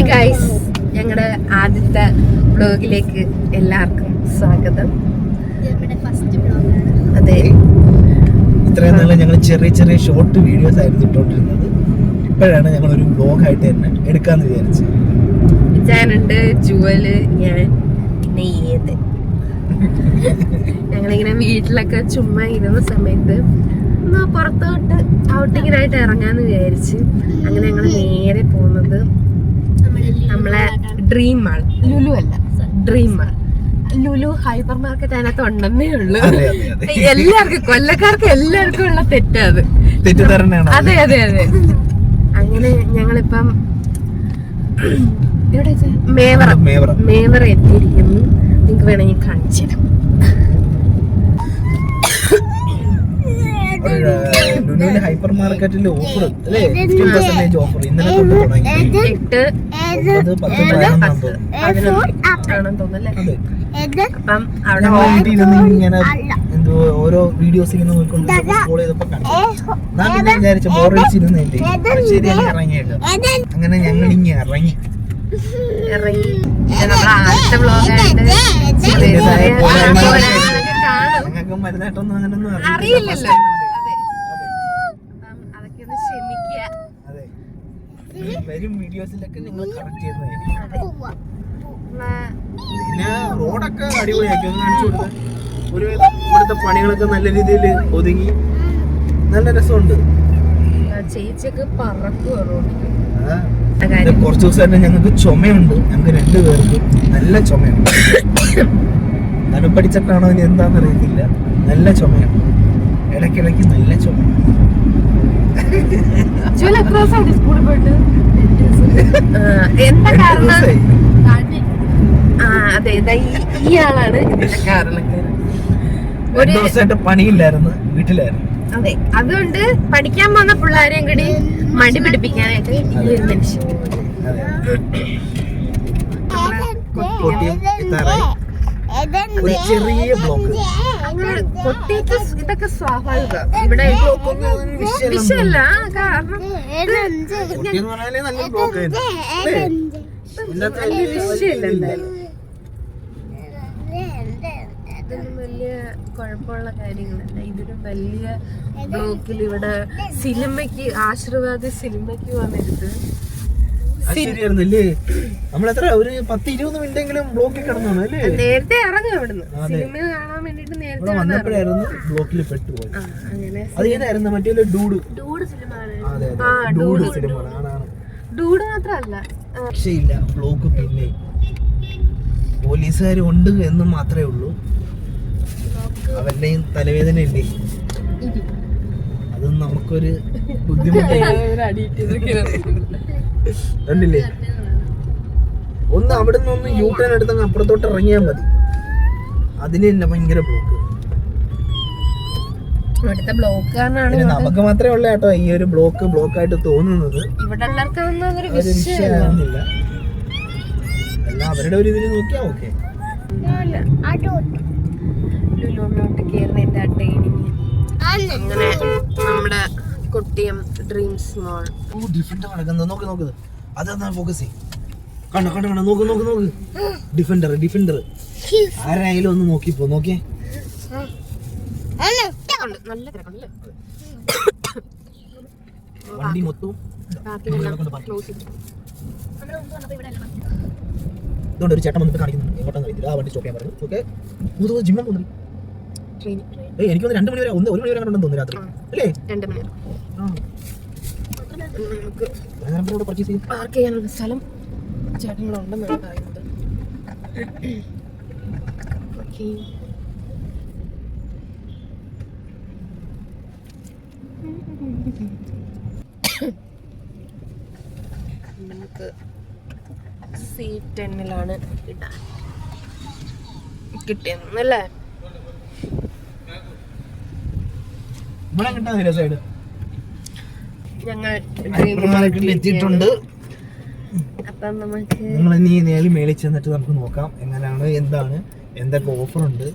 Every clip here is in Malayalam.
ഹായ് ഗൈസ്, ഞങ്ങളുടെ ആദ്യത്തെ വ്ലോഗിലേക്ക് എല്ലാവർക്കും സ്വാഗതം. അതെ, ഇത്രയും നാളെ ഞങ്ങൾ ചെറിയ ചെറിയ ഷോർട്ട് വീഡിയോസ് ആയിരുന്നു ഇട്ടോണ്ടിരുന്നത്. ഇപ്പോഴാണ് ഞങ്ങൾ ഒരു വ്ലോഗായിട്ട് തന്നെ എടുക്കാന്ന് വിചാരിച്ചു. ഞാനുണ്ട്, ജുവല്, ഞാൻ, പിന്നെ ഏത് ഞങ്ങളിങ്ങനെ വീട്ടിലൊക്കെ ചുമ്മാ ഇരുന്ന സമയത്ത് ഒന്ന് പുറത്തോട്ട് ഔട്ടിങ്ങിനായിട്ട് ഇറങ്ങാന്ന് വിചാരിച്ച് അങ്ങനെ ഞങ്ങൾ നേരെ പോകുന്നത് നമ്മളെ ഡ്രീം മാൾ, ലുലു അല്ല, dream mall. Lulu hyper market അതിനകത്ത് ഉണ്ടെന്നേ ഉള്ളൂ. എല്ലാവർക്കും, കൊല്ലക്കാർക്ക് എല്ലാവർക്കും ഉള്ള തെറ്റാത്. അതെ അതെ അതെ. അങ്ങനെ ഞങ്ങളിപ്പം മേവറ എത്തിയിരിക്കുന്നു. നിങ്ങൾക്ക് വേണമെങ്കിൽ കാണിച്ചു തരാം. ഹൈപ്പർ മാർക്കറ്റിൽ ഓഫർ അല്ലേ, 50% ഓഫർ ഇന്നലെ തൊട്ട് തുടങ്ങി. 8 അപ്പം അവിടെ ഇങ്ങനെ എന്തോ ഓരോ വീഡിയോസ് ഇങ്ങനെ നോക്കിക്കൊണ്ട് സ്ക്രോൾ ചെയ്തപ്പോ കണ്ടു. ഞാൻ പിന്നെ വിചാരിച്ച ബോറടിച്ചിരുന്നല്ലേ, ശരി ഇറങ്ങിയേക്കാം. അങ്ങനെ ഞങ്ങൾ ഇങ്ങനെ ഇറങ്ങി. ഞങ്ങൾക്ക് മരുന്നായിട്ടൊന്നും അങ്ങനൊന്നും അറിയില്ലല്ലോ. വരും വീഡിയോസിലൊക്കെ നിങ്ങൾ കറക്റ്റ് ചെയ്യുന്നതായിരിക്കും. പിന്നെ റോഡൊക്കെ അടിപൊളിയാക്കി ഒന്ന് കാണിച്ചു കൊടുത്ത്. ഒരു ഇവിടുത്തെ പണികളൊക്കെ നല്ല രീതിയിൽ ഒതുങ്ങി, നല്ല രസമുണ്ട്. ചേച്ചിയൊക്കെ പറക്കുക റോഡിൽ. കുറച്ച് ദിവസമായിട്ട് ഞങ്ങൾക്ക് ചുമയുണ്ട്, ഞങ്ങൾക്ക് 2 പേർക്കും നല്ല ചുമയുണ്ട്. തണുപ്പടിച്ചിട്ടാണോ ഇനി എന്താണെന്ന് അറിയത്തില്ല, നല്ല ചുമയാണ്. ഇടയ്ക്കിടയ്ക്ക് നല്ല ചുമ. എന്താ കാരണം? അതെ, ഈ ആളാണ് ഇതിന്റെ കാരണക്കാരൻ. ഒരു ദിവസമായിട്ട് പണിയില്ലായിരുന്നു, വീട്ടിലായിരുന്നു. അതെ, അതുകൊണ്ട് പഠിക്കാൻ പോകുന്ന പിള്ളേരെയും കൂടി മടി പിടിപ്പിക്കാനായിട്ട് ഈ ഒരു മനുഷ്യൻ. ചെറിയ ബ്ലോക്ക് കൊട്ടിയത്ത് ഇതൊക്കെ സ്വാഭാവികം. ഇവിടെ വിഷയമല്ല, കാരണം വിഷയല്ല. എന്തായാലും ഇതൊന്നും വലിയ കുഴപ്പമുള്ള കാര്യങ്ങളല്ല. ഇതൊരു വലിയ ബ്ലോക്കിൽ ഇവിടെ സിനിമയ്ക്ക്, ആശീർവാദ സിനിമയ്ക്ക് വന്നിട്ട് ശരിയായിരുന്നല്ലേ. നമ്മളെത്ര ഒരു 10-20 മിനിറ്റെങ്കിലും ബ്ലോക്കിൽ കിടന്നു അല്ലേ. നേരത്തെ ഇറങ്ങും ഇവിടുന്ന് സിനിമ കാണാൻ വേണ്ടിട്ട്. നേരത്തെ വന്നപ്പോഴായിരുന്നു ബ്ലോക്കിൽ പെട്ടുപോയത്. അതേതായിരുന്നു മറ്റേ ഡൂഡ് സിനിമ. ഡൂഡ് മാത്രല്ല, രക്ഷയില്ല ബ്ലോക്ക്. പിന്നെ പോലീസുകാർ ഉണ്ട് എന്ന് മാത്രമേ ഉള്ളൂ. അവരുടെയും തലവേദന ഇല്ലേ, അതും നമുക്കൊരു ബുദ്ധിമുട്ടില്ലേ. ഒന്ന് അവിടെ നിന്ന് യൂ ടേൺ എടുത്തങ്ങ് അപ്പുറത്തോട്ട് ഇറങ്ങിയാൽ മതി, അതിന് തന്നെ ഭയങ്കര ബ്ലോക്ക്. നമുക്ക് മാത്രമേ ഉള്ളൂ കേട്ടോ ഈ ഒരു ബ്ലോക്കായിട്ട് തോന്നുന്നത്. വിഷയമാകുന്നില്ല, എല്ലാം അവരുടെ ഒരു ഇതിന് നോക്കിയാ ഓക്കെ. നമ്മുടെ കൊട്ടിയം ഡ്രീംസ് മാൾ. നോക്ക് അതാ ഫോക്കസ് ചെയ്യും. കണ്ടോ നോക്ക് ഡിഫൻഡർ ആരായാലും ഒന്ന് നോക്കിപ്പോ. നോക്കിയേ, നല്ല തിരക്കുണ്ടല്ലേ. വണ്ടി മൊത്തവും ഇതുകൊണ്ട് ഒരു ചേട്ടൻ വന്നിട്ട് കാണിക്കുന്നുണ്ട്, എങ്ങോട്ടാന്ന് അറിയത്തില്ല. ആ വണ്ടി സ്റ്റോപ്പ് ചെയ്യാൻ പറഞ്ഞു. ഓക്കെ, ജിമ്മ തോന്നി. എനിക്ക് 2 മണി വരെ 1 മണി വരെ കണ്ടെന്ന് തോന്നുന്നു രാത്രി അല്ലേ. 2 മണി പർച്ചേസ് ചെയ്യും. പാർക്ക് ചെയ്യാനുള്ള സ്ഥലം ചേട്ടങ്ങളുണ്ടെന്നാണ് പറയുന്നത്. നമുക്ക് C10-ലാണ് ഇടാൻ കിട്ടിയെന്നല്ലേ. ഞങ്ങൾ എത്തിയിട്ടുണ്ട്. അപ്പം നമുക്ക് മേളിൽ ചെന്നിട്ട് നമുക്ക് നോക്കാം എങ്ങനെയാണ്, എന്താണ്, എന്തൊക്കെ ഓഫറുണ്ട്,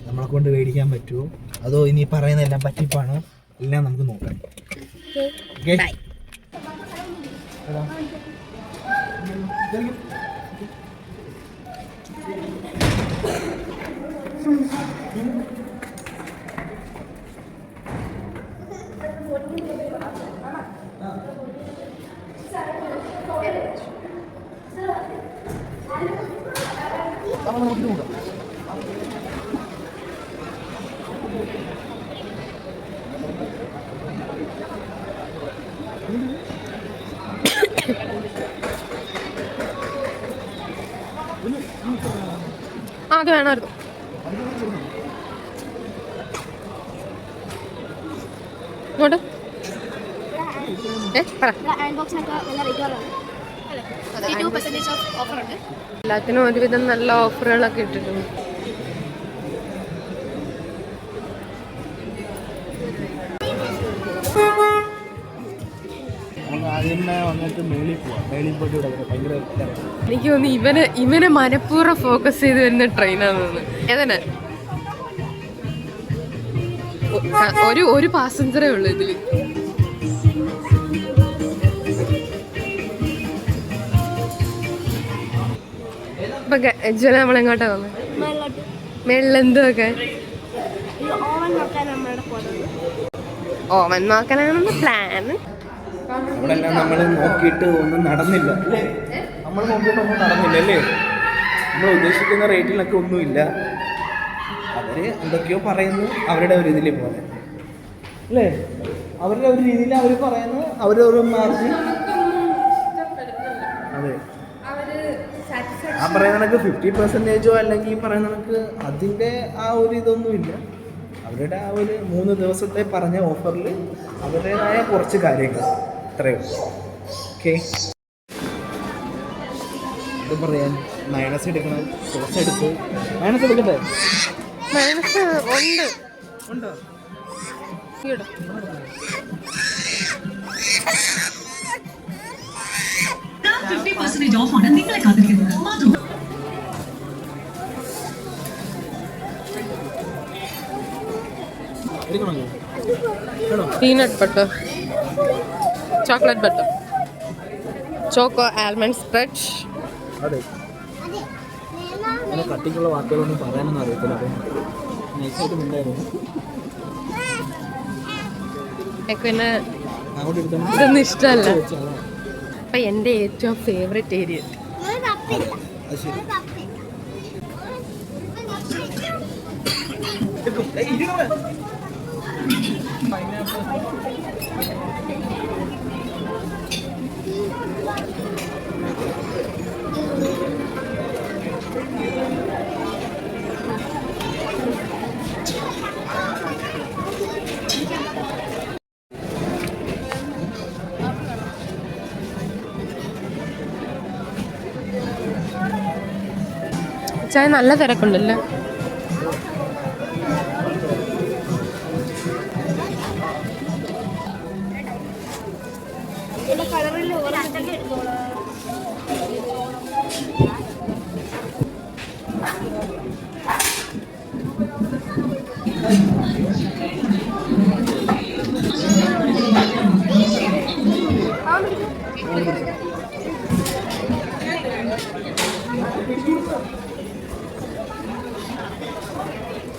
നമ്മളെ കൊണ്ട് മേടിക്കാൻ പറ്റുമോ, അതോ ഇനി പറയുന്നതെല്ലാം പറ്റിപ്പാണോ, എല്ലാം നമുക്ക് നോക്കാം. ബൈ. അത് വേണമായിരുന്നു. ഇങ്ങോട്ട് എല്ലാത്തിനും ഒരുവിധം നല്ല ഓഫറുകളൊക്കെ ഇട്ടിട്ടുണ്ട്. എനിക്ക് തോന്നുന്നു ഇവനെ മനഃപൂർവ്വം ഫോക്കസ് ചെയ്ത് വരുന്ന ട്രെയിനാന്ന് തോന്നുന്നു. ഏതന്നെ ഒരു പാസഞ്ചറേ ഉള്ളൂ ഇതില്. ഇപ്പൊ നമ്മളെങ്ങോട്ടാ വന്നത്? മേളിലെന്തൊക്കെ ഓവൻ നോക്കാനാണ് പ്ലാൻ. അവിടെ നമ്മൾ നോക്കിയിട്ട് ഒന്നും നടന്നില്ല. നമ്മൾ നോക്കിയിട്ട് ഒന്നും നടന്നില്ല അല്ലേ? നമ്മൾ ഉദ്ദേശിക്കുന്ന റേറ്റിലൊക്കെ ഒന്നുമില്ല. അവര് എന്തൊക്കെയോ പറയുന്നു അവരുടെ ഒരു ഇതിൽ പോലെ അല്ലേ? അവരുടെ ഒരു രീതിയിൽ അവർ പറയുന്നു, അവരൊരു മാർജിൻ. അതെ, ആ പറയുന്ന കണക്ക് 50% അല്ലെങ്കിൽ ഈ പറയുന്ന കണക്ക് അതിൻ്റെ ആ ഒരു ഇതൊന്നുമില്ല. അവരുടെ ആ ഒരു 3 ദിവസത്തെ പറഞ്ഞ ഓഫറിൽ അവരുടേതായ കുറച്ച് കാര്യങ്ങൾ ഇത്രയും. ഓക്കെ, ഇത് പറയാൻ മയണസ് എടുക്കണം, സോസ് എടുത്ത് മയണസ് എടുക്കട്ടെ? മയണസ് ഉണ്ട്. ഉണ്ടോ? 50% ഓഫാണ് നിങ്ങളെ കാത്തിരിക്കുന്നത്. Peanut butter, chocolate butter, choco almond spread. അതെ, അങ്ങനെ കട്ടിക്കുള്ള വാക്കുകളൊന്നും പറയാനൊന്നും അറിയത്തില്ല. നൈസായിട്ട് ഉണ്ടായിരുന്നു. പിന്നെ ഇതൊന്നും ഇഷ്ടമല്ല. അപ്പൊ എൻ്റെ ഏറ്റവും ഫേവറേറ്റ് ഏരിയ ചായ. നല്ല തിരക്കുണ്ടല്ലേ?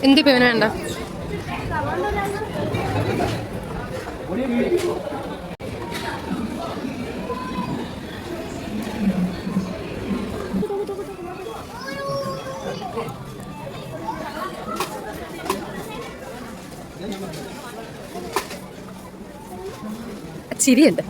എന്ത് പേന വേണ്ട? ചിരിയുണ്ട്.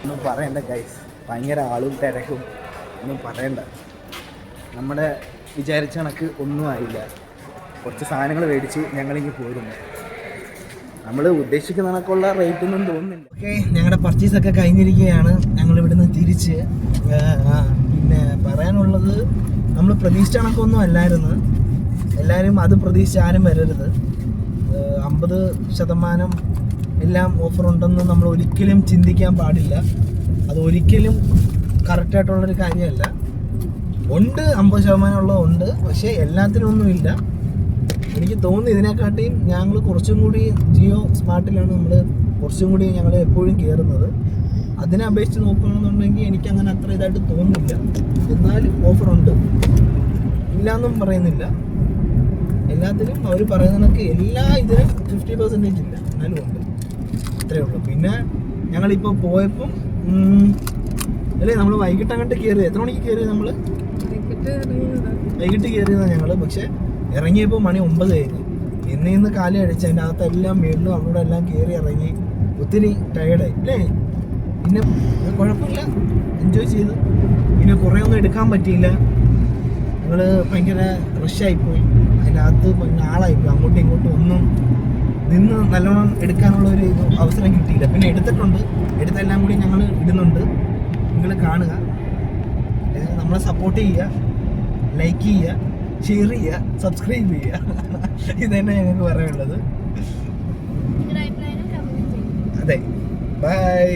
ഒന്നും പറയണ്ട ഗൈസ്. ഭയങ്കര ആളും തിരക്കും ഒന്നും പറയണ്ട. നമ്മുടെ വിചാരിച്ച കണക്ക് ഒന്നും ആയില്ല. കുറച്ച് സാധനങ്ങൾ മേടിച്ച് ഞങ്ങളിങ്ങ് പോയിരുന്നു. നമ്മൾ ഉദ്ദേശിക്കുന്ന കണക്കുള്ള റേറ്റ് ഒന്നും തോന്നുന്നില്ല. ഓക്കെ, ഞങ്ങളുടെ പർച്ചേസൊക്കെ കഴിഞ്ഞിരിക്കുകയാണ്. ഞങ്ങൾ ഇവിടുന്ന് തിരിച്ച് പിന്നെ പറയാനുള്ളത്, നമ്മൾ പ്രതീക്ഷിച്ച കണക്കൊന്നും അല്ലായിരുന്നു. എല്ലാവരും അത് പ്രതീക്ഷിച്ച് ആരും വരരുത്. 50% എല്ലാം ഓഫറുണ്ടെന്ന് നമ്മൾ ഒരിക്കലും ചിന്തിക്കാൻ പാടില്ല. അത് ഒരിക്കലും കറക്റ്റായിട്ടുള്ളൊരു കാര്യമല്ല. ഉണ്ട്, 50% ഉള്ളതുണ്ട്, പക്ഷേ എല്ലാത്തിനും ഒന്നുമില്ല. എനിക്ക് തോന്നുന്നു ഇതിനെക്കാട്ടിയും ഞങ്ങൾ കുറച്ചും കൂടി ജിയോ സ്മാർട്ടിലാണ് നമ്മൾ കുറച്ചും കൂടി ഞങ്ങൾ എപ്പോഴും കയറുന്നത്. അതിനെ അപേക്ഷിച്ച് നോക്കുകയാണെന്നുണ്ടെങ്കിൽ എനിക്കങ്ങനെ അത്ര ഇതായിട്ട് തോന്നുന്നില്ല. എന്നാലും ഓഫറുണ്ട്, ഇല്ലയെന്നും പറയുന്നില്ല. എല്ലാത്തിനും അവർ പറയുന്നതൊക്കെ എല്ലാ ഇതിനും 50% ഇല്ല, എന്നാലും ഉണ്ട്. ഇത്രയേ ഉള്ളൂ. പിന്നെ ഞങ്ങളിപ്പോൾ പോയപ്പം അല്ലേ നമ്മൾ വൈകിട്ട് അങ്ങോട്ട് കയറിയത്. എത്ര മണിക്ക് കയറിയത്? നമ്മൾ വൈകിട്ട് കയറിയതാണ് ഞങ്ങൾ. പക്ഷേ ഇറങ്ങിയപ്പോൾ മണി 9 കഴിഞ്ഞു. ഇന്ന് കാലം അടിച്ച് അതിൻ്റെ അകത്തെല്ലാം വീണ്ടും അവിടെ എല്ലാം കയറി ഇറങ്ങി ഒത്തിരി ടയേർഡായി അല്ലേ. പിന്നെ കുഴപ്പമില്ല, എൻജോയ് ചെയ്തു. പിന്നെ കുറേ ഒന്നും എടുക്കാൻ പറ്റിയില്ല. ഞങ്ങൾ ഭയങ്കര റഷായിപ്പോയി. അതിൻ്റെ അകത്ത് പിന്നെ ആളായിപ്പോയി. അങ്ങോട്ടും ഇങ്ങോട്ടും ഒന്നും നിന്ന് നല്ലോണം എടുക്കാനുള്ളൊരു അവസരം കിട്ടിയില്ല. പിന്നെ എടുത്തിട്ടുണ്ട്, എടുത്തെല്ലാം കൂടി ഞങ്ങൾ ഇടുന്നുണ്ട്. നിങ്ങൾ കാണുക, നമ്മളെ സപ്പോർട്ട് ചെയ്യുക, ലൈക്ക് ചെയ്യുക, ഷെയർ ചെയ്യുക, സബ്സ്ക്രൈബ് ചെയ്യുക. ഇതന്നെ ഞങ്ങൾക്ക് പറയാനുള്ളത്. അതെ, ബൈ.